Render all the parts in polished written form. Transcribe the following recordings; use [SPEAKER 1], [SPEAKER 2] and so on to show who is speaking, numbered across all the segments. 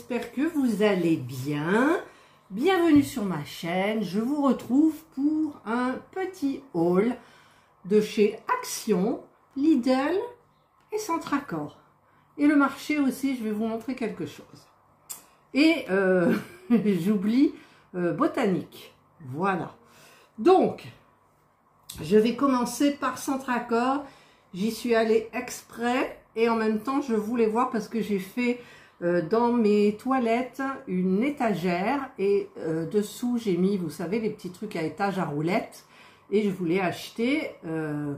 [SPEAKER 1] j'espère que vous allez bien. Bienvenue sur ma chaîne, je vous retrouve pour un petit haul de chez Action, Lidl et Centracor. Et le marché aussi, je vais vous montrer quelque chose. Et j'oublie Botanique, voilà. Donc, je vais commencer par Centracor. J'y suis allée exprès et en même temps je voulais voir parce que j'ai fait dans mes toilettes une étagère et dessous j'ai mis, vous savez, les petits trucs à étage à roulettes et je voulais acheter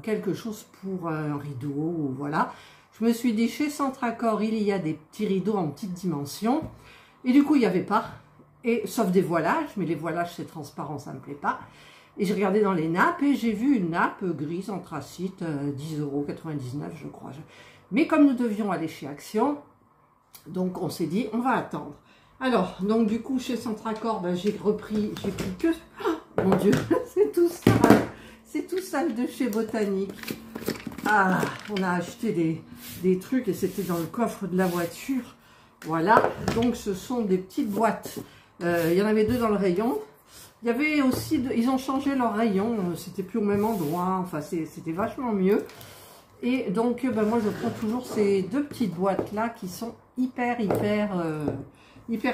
[SPEAKER 1] quelque chose pour un rideau, ou voilà. Je me suis dit chez Centracor il y a des petits rideaux en petite dimension et du coup il n'y avait pas, et sauf des voilages, mais les voilages c'est transparent, ça me plaît pas. Et j'ai regardé dans les nappes et j'ai vu une nappe grise anthracite, 10,99 € je crois. Mais comme nous devions aller chez Action, donc on s'est dit on va attendre. Alors, donc du coup chez Centracor, ben, j'ai pris que... Oh, mon Dieu, c'est tout sale. C'est tout sale de chez Botanique. Ah, on a acheté des trucs et c'était dans le coffre de la voiture. Voilà, donc ce sont des petites boîtes. Il y en avait deux dans le rayon. Il y avait aussi, ils ont changé leur rayon, c'était plus au même endroit, enfin c'était vachement mieux. Et donc ben, moi je prends toujours ces deux petites boîtes là qui sont hyper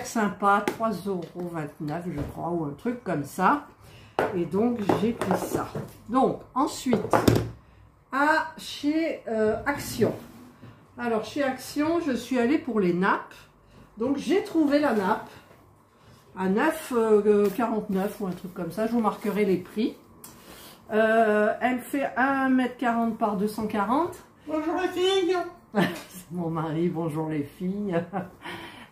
[SPEAKER 1] sympas, 3,29 € je crois, ou un truc comme ça. Et donc j'ai pris ça. Donc ensuite, chez Action. Alors chez Action, je suis allée pour les nappes. Donc j'ai trouvé la nappe à 9,49 € ou un truc comme ça, je vous marquerai les prix. Elle fait 1,40 m par 240.
[SPEAKER 2] Bonjour les filles.
[SPEAKER 1] C'est mon mari, bonjour les filles.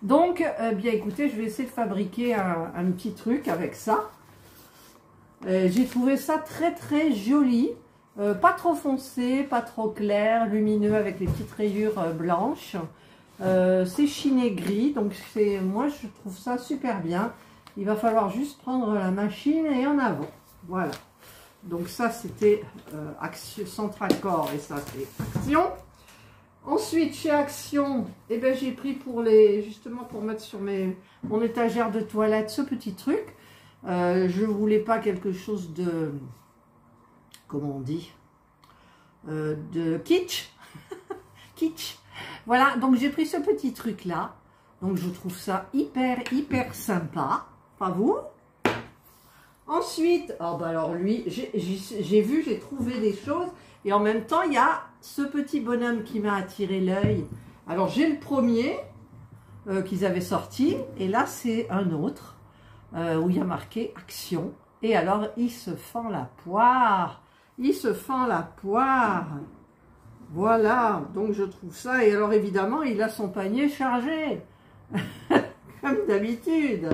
[SPEAKER 1] Donc, bien écoutez, je vais essayer de fabriquer un petit truc avec ça. J'ai trouvé ça très joli. Pas trop foncé, pas trop clair, lumineux avec les petites rayures blanches. C'est chiné gris, donc moi je trouve ça super bien. Il va falloir juste prendre la machine et en avant. Voilà. Donc ça c'était Action Centracor et ça c'est Action. Ensuite chez Action, eh ben, j'ai pris justement pour mettre sur mon étagère de toilette ce petit truc. Je voulais pas quelque chose de, comment on dit, de kitsch. Kitsch. Voilà, donc j'ai pris ce petit truc là, donc je trouve ça hyper sympa, pas vous? Ensuite, oh bah alors lui, j'ai trouvé des choses, et en même temps il y a ce petit bonhomme qui m'a attiré l'œil. Alors j'ai le premier qu'ils avaient sorti, et là c'est un autre où il y a marqué Action, et alors il se fend la poire, Voilà, donc je trouve ça, et alors évidemment il a son panier chargé, comme d'habitude.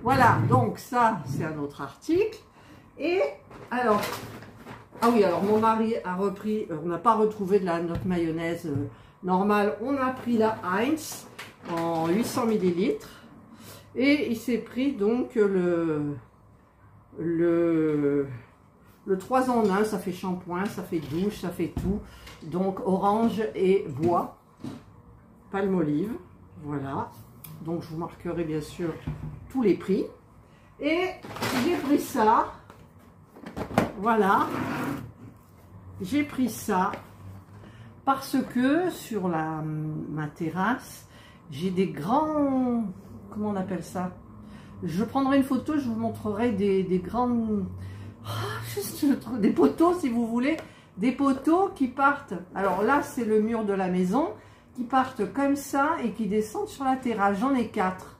[SPEAKER 1] Voilà, donc ça c'est un autre article. Et alors, ah oui, alors mon mari a repris, on n'a pas retrouvé notre mayonnaise normale, on a pris la Heinz en 800 ml. Et il s'est pris donc le 3 en 1, ça fait shampoing, ça fait douche, ça fait tout. Donc orange et bois, palme-olive, voilà. Donc je vous marquerai bien sûr tous les prix. Et j'ai pris ça, voilà. J'ai pris ça parce que sur ma terrasse, j'ai des grands, comment on appelle ça? Je prendrai une photo, je vous montrerai des grandes... des poteaux si vous voulez, des poteaux qui partent, alors là c'est le mur de la maison, qui partent comme ça et qui descendent sur la terrasse. J'en ai 4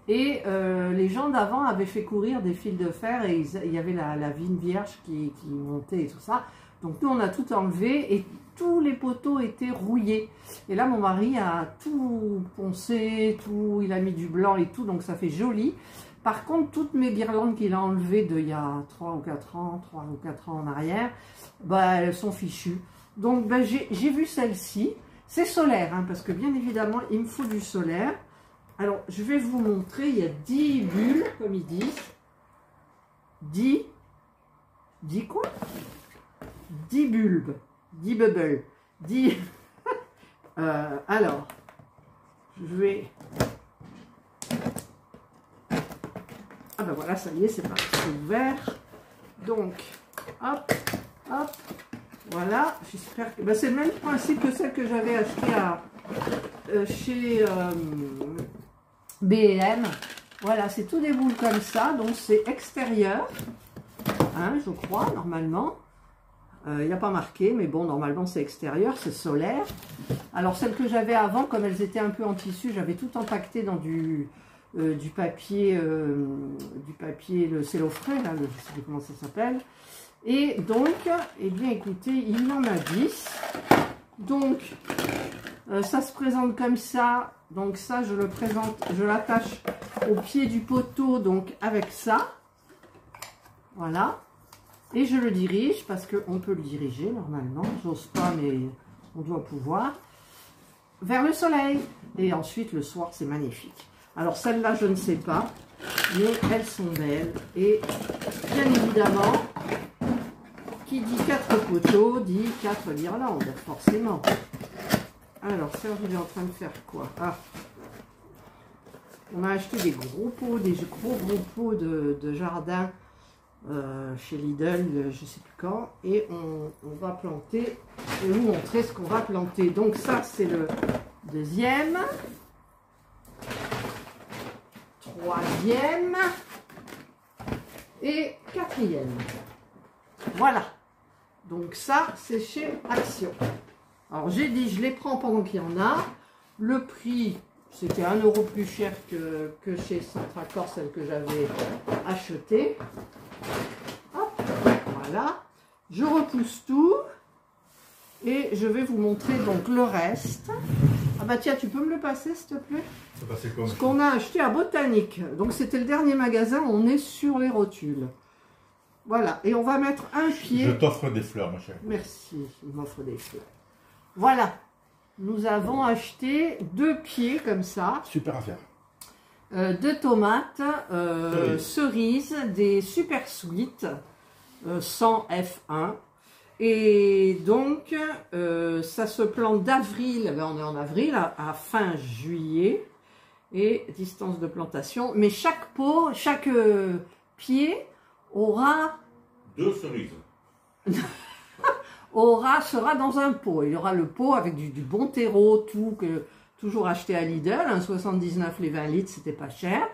[SPEAKER 1] et les gens d'avant avaient fait courir des fils de fer et il y avait la vigne vierge qui montait et tout ça. Donc nous on a tout enlevé et tous les poteaux étaient rouillés, et là mon mari a tout poncé, il a mis du blanc et tout, donc ça fait joli. Par contre, toutes mes guirlandes qu'il a enlevées il y a 3 ou 4 ans en arrière, bah, elles sont fichues. Donc bah, j'ai vu celle-ci. C'est solaire, hein, parce que bien évidemment, il me faut du solaire. Alors, je vais vous montrer, il y a 10 bulles, comme ils disent. 10 quoi? 10 bulbes, 10 bubbles, 10... alors, je vais Ah ben voilà, ça y est, c'est parti, c'est ouvert. Donc, hop, hop, voilà. J'espère que... Ben, c'est le même principe que celle que j'avais achetée à, chez B&M. Voilà, c'est tout des boules comme ça. Donc, c'est extérieur, hein, je crois, normalement. Il n'y a pas marqué, mais bon, normalement, c'est extérieur, c'est solaire. Alors, celles que j'avais avant, comme elles étaient un peu en tissu, j'avais tout empaqueté dans du papier, le cellophrène, là, je ne sais plus comment ça s'appelle. Et donc, eh bien, écoutez, il y en a 10. Donc, ça se présente comme ça. Donc, ça, je le présente, je l'attache au pied du poteau, donc avec ça. Voilà. Et je le dirige, parce qu'on peut le diriger normalement. J'ose pas, mais on doit pouvoir. Vers le soleil. Et ensuite, le soir, c'est magnifique. Alors, celle-là, je ne sais pas. Mais elles sont belles. Et bien évidemment, qui dit 4 poteaux, dit 4 guirlandes, forcément. Alors, Serge, il est en train de faire quoi? Ah, on a acheté des gros pots, des gros pots de jardin chez Lidl, je ne sais plus quand. Et on va planter, je vais vous montrer ce qu'on va planter. Donc ça, c'est le deuxième. Troisième. Et quatrième. Voilà. Donc ça, c'est chez Action. Alors j'ai dit, je les prends pendant qu'il y en a. Le prix, c'était 1 € plus cher que chez Centracor, celle que j'avais achetée. Hop, voilà. Je repousse tout. Et je vais vous montrer donc le reste. Ah bah tiens, tu peux me le passer s'il te plaît? Ce qu'on a acheté à Botanique. Donc c'était le dernier magasin, on est sur les rotules. Voilà, et on va mettre un pied.
[SPEAKER 2] Je t'offre des fleurs, ma chère.
[SPEAKER 1] Merci, il m'offre des fleurs. Voilà, nous avons acheté 2 pieds comme ça.
[SPEAKER 2] Super affaire.
[SPEAKER 1] De tomates cerises, des super sweet, 100 F1. Et donc, ça se plante d'avril, ben on est en avril, à fin juillet. Et distance de plantation. Mais chaque pot, chaque pied aura...
[SPEAKER 2] 2 cerises.
[SPEAKER 1] sera dans un pot. Il y aura le pot avec du bon terreau, tout, toujours acheté à Lidl, 1,79 les 20 litres, c'était pas cher.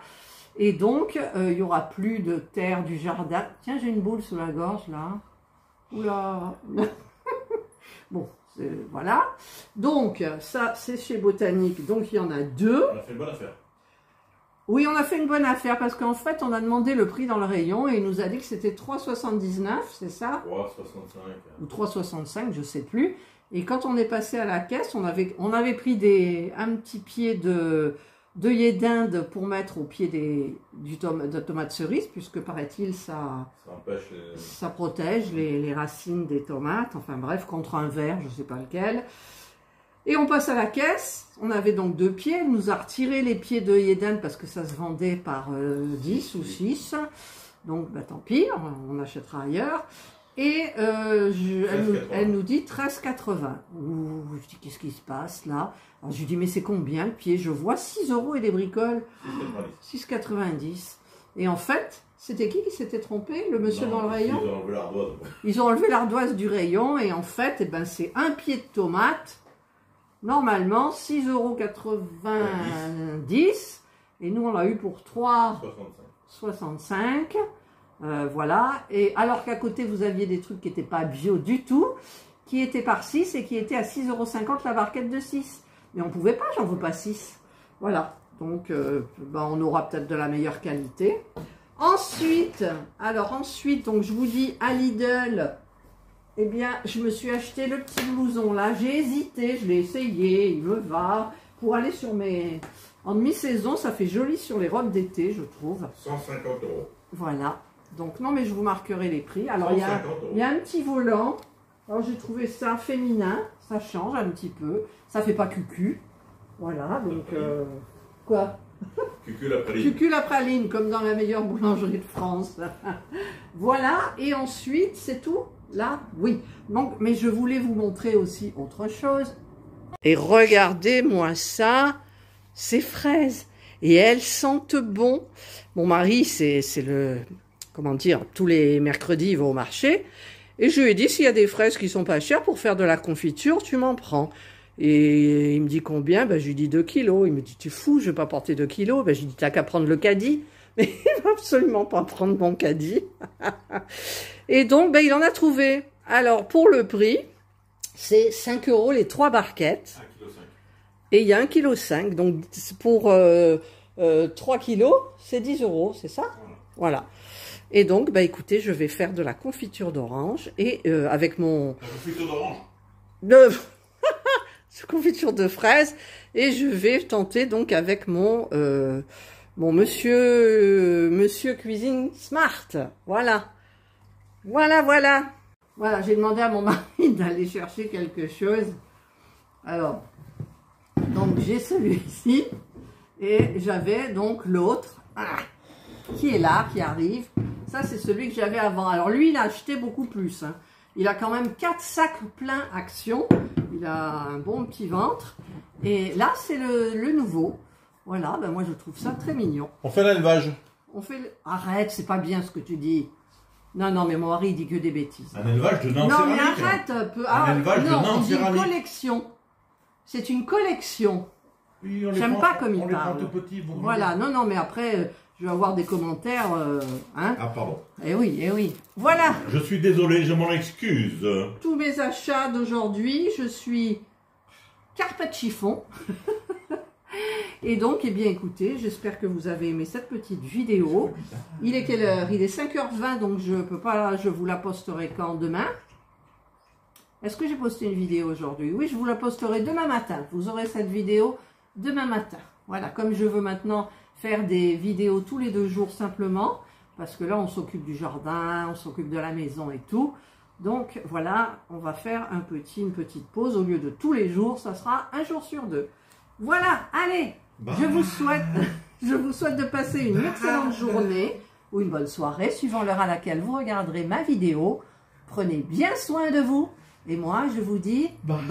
[SPEAKER 1] Et donc, il y aura plus de terre du jardin. Tiens, j'ai une boule sous la gorge, là. Oula. Bon, voilà. Donc, ça, c'est chez Botanique. Donc, il y en a 2.
[SPEAKER 2] On a fait une bonne affaire.
[SPEAKER 1] Oui, on a fait une bonne affaire parce qu'en fait, on a demandé le prix dans le rayon et il nous a dit que c'était 3,79, c'est ça?
[SPEAKER 2] 3,65.
[SPEAKER 1] Ou 3,65, je sais plus. Et quand on est passé à la caisse, on avait pris un petit pied d'œillet d'Inde pour mettre au pied de tomates cerises, puisque paraît-il, ça protège les racines des tomates, enfin bref, contre un ver, je ne sais pas lequel. Et on passe à la caisse, on avait donc 2 pieds, elle nous a retiré les pieds d'œillet d'Inde parce que ça se vendait par 10 ou 6, donc bah, tant pis, on achètera ailleurs. Et elle nous dit 13,80. Je dis, qu'est-ce qui se passe là? Alors je lui dis, mais c'est combien le pied? Je vois 6 € et des bricoles. 6,90. Et en fait, c'était qui s'était trompé? Le monsieur dans le rayon?
[SPEAKER 2] Ils ont enlevé l'ardoise.
[SPEAKER 1] Ils ont enlevé l'ardoise du rayon et en fait, eh ben, c'est un pied de tomate. Normalement, 6,90 €. Et nous, on l'a eu pour 3,65 €. Voilà. Et alors qu'à côté, vous aviez des trucs qui n'étaient pas bio du tout, qui étaient par 6 et qui étaient à 6,50 € la barquette de 6. Mais on ne pouvait pas, j'en veux pas 6. Voilà. Donc, ben, on aura peut-être de la meilleure qualité. Ensuite, donc je vous dis, à Lidl, eh bien, je me suis acheté le petit blouson là. J'ai hésité, je l'ai essayé, il me va. Pour aller sur mes... En demi-saison, ça fait joli sur les robes d'été, je trouve.
[SPEAKER 2] 150 €.
[SPEAKER 1] Voilà. Donc, non, mais je vous marquerai les prix. Alors, il y a un petit volant. Alors, j'ai trouvé ça féminin. Ça change un petit peu. Ça fait pas cucu. Voilà, donc... Quoi?
[SPEAKER 2] Cucu la praline.
[SPEAKER 1] Cucu la praline, comme dans la meilleure boulangerie de France. Voilà, et ensuite, c'est tout? Là? Oui. Donc, mais je voulais vous montrer aussi autre chose. Et regardez-moi ça, ces fraises. et elles sentent bon. Mon mari, c'est le, comment dire, tous les mercredis, il va au marché. Et je lui ai dit, s'il y a des fraises qui sont pas chères pour faire de la confiture, tu m'en prends. Et il me dit combien? Ben, je lui dis 2 kilos. Il me dit, tu es fou, je vais pas porter 2 kilos. Ben, je lui dis, t'as qu'à prendre le caddie. Mais il va absolument pas prendre mon caddie. Et donc, ben, il en a trouvé. Alors, pour le prix, c'est 5 € les 3 barquettes.
[SPEAKER 2] 1,5 kg.
[SPEAKER 1] Et il y a 1,5 kg. Donc, pour 3 kilos, c'est 10 €, c'est ça? Voilà. Et donc, bah écoutez, je vais faire de la confiture d'orange et avec mon...
[SPEAKER 2] La confiture d'orange?
[SPEAKER 1] Confiture de fraises. Et je vais tenter donc avec mon monsieur Cuisine Smart. Voilà. Voilà, j'ai demandé à mon mari d'aller chercher quelque chose. Alors, donc j'ai celui-ci. Et j'avais donc l'autre. Qui est là, qui arrive. Ça, c'est celui que j'avais avant. Alors, lui, il a acheté beaucoup plus. Hein. Il a quand même 4 sacs pleins Action. Il a un bon petit ventre. Et là, c'est le nouveau. Voilà, ben moi, je trouve ça très mignon.
[SPEAKER 2] On fait l'élevage.
[SPEAKER 1] Arrête, c'est pas bien ce que tu dis. Non, mais mon mari, il dit que des bêtises.
[SPEAKER 2] Un élevage de nains en
[SPEAKER 1] non,
[SPEAKER 2] céramique.
[SPEAKER 1] mais arrête un peu.
[SPEAKER 2] Un élevage de nains en céramique.
[SPEAKER 1] Une collection. C'est une collection.
[SPEAKER 2] Oui,
[SPEAKER 1] j'aime pas comme il parle.
[SPEAKER 2] tout petits,
[SPEAKER 1] voilà, non, mais après, je vais avoir des commentaires. Hein.
[SPEAKER 2] Ah, pardon.
[SPEAKER 1] Eh oui. Voilà.
[SPEAKER 2] Je suis désolé, je m'en excuse.
[SPEAKER 1] Tous mes achats d'aujourd'hui, je suis carpet chiffon. Et donc, eh bien, écoutez, j'espère que vous avez aimé cette petite vidéo. Il est quelle heure? Il est 5h20, donc je peux pas, je vous la posterai quand? Demain? Est-ce que j'ai posté une vidéo aujourd'hui? Oui, je vous la posterai demain matin. Vous aurez cette vidéo demain matin. Voilà, comme je veux maintenant faire des vidéos tous les 2 jours simplement, parce que là, on s'occupe du jardin, on s'occupe de la maison et tout. Donc, voilà, on va faire une petite pause. Au lieu de tous les jours, ça sera 1 jour sur 2. Voilà, allez, je vous souhaite de passer une excellente journée ou une bonne soirée, suivant l'heure à laquelle vous regarderez ma vidéo. Prenez bien soin de vous. Et moi, je vous dis bye.